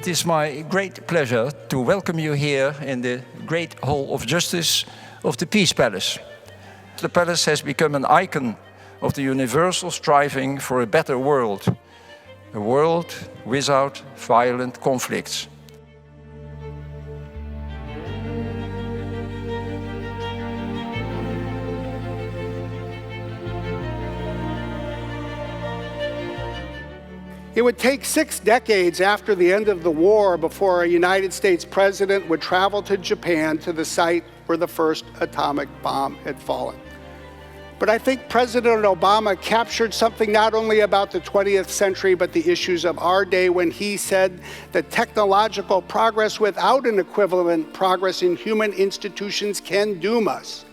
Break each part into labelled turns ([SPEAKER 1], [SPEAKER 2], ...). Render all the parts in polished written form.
[SPEAKER 1] It is my great pleasure to welcome you here in the Great Hall of Justice of the Peace Palace. The palace has become an icon of the universal striving for a better world, a world without violent conflicts.
[SPEAKER 2] It would take 6 decades after the end of the war before a United States president would travel to Japan to the site where the first atomic bomb had fallen. But I think President Obama captured something not only about the 20th century, but the issues of our day when he said that technological progress without an equivalent progress in human institutions can doom us.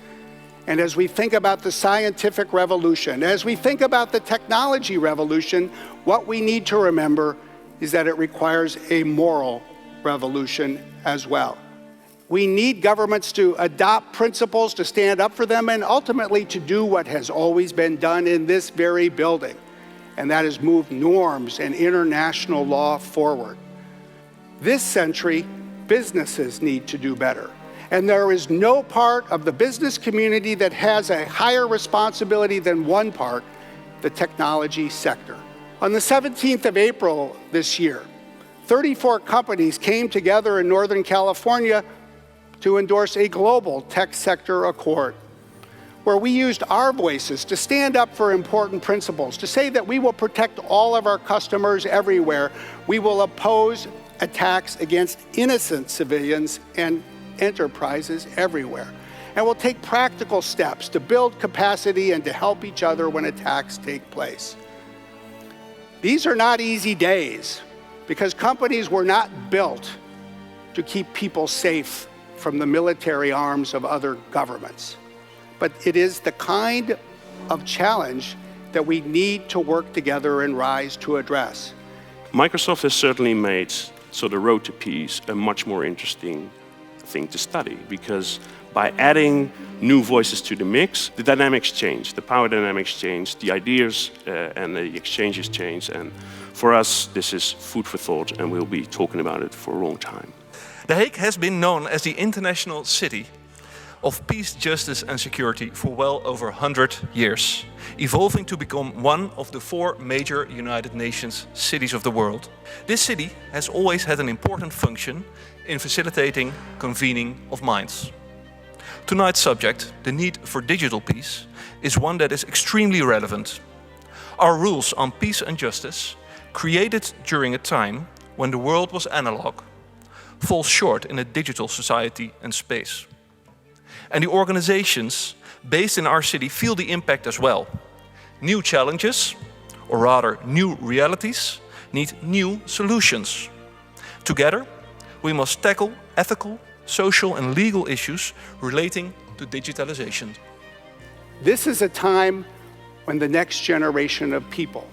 [SPEAKER 2] And as we think about the scientific revolution, as we think about the technology revolution, what we need to remember is that it requires a moral revolution as well. We need governments to adopt principles, to stand up for them, and ultimately to do what has always been done in this very building, and that is move norms and international law forward. This century, businesses need to do better. And there is no part of the business community that has a higher responsibility than one part, the technology sector. On the 17th of April this year, 34 companies came together in Northern California to endorse a global tech sector accord, where we used our voices to stand up for important principles, to say that we will protect all of our customers everywhere. We will oppose attacks against innocent civilians and enterprises everywhere. And we'll take practical steps to build capacity and to help each other when attacks take place. These are not easy days because companies were not built to keep people safe from the military arms of other governments. But it is the kind of challenge that we need to work together and rise to address.
[SPEAKER 3] Microsoft has certainly made the road to peace a much more interesting thing to study, because by adding new voices to the mix, the dynamics change, the power dynamics change, the ideas and the exchanges change, and for us this is food for thought, and we'll be talking about it for a long time.
[SPEAKER 4] The Hague has been known as the international city of peace, justice and security for well over 100 years, evolving to become one of the 4 major United Nations cities of the world. This city has always had an important function in facilitating convening of minds. Tonight's subject, the need for digital peace, is one that is extremely relevant. Our rules on peace and justice, created during a time when the world was analog, fall short in a digital society and space. And the organizations based in our city feel the impact as well. New challenges, or rather new realities, need new solutions. Together, we must tackle ethical, social and legal issues relating to digitalization.
[SPEAKER 2] This is a time when the next generation of people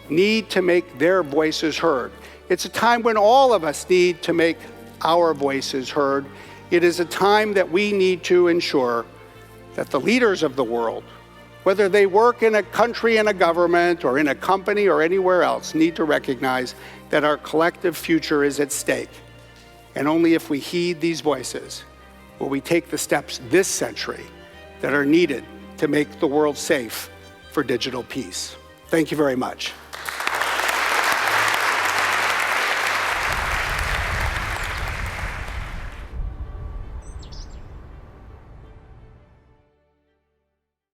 [SPEAKER 2] need to make their voices heard. It's a time when all of us need to make our voices heard. It is a time that we need to ensure that the leaders of the world, whether they work in a country, in a government, or in a company, or anywhere else, need to recognize that our collective future is at stake. And only if we heed these voices will we take the steps this century that are needed to make the world safe for digital peace. Thank you very much.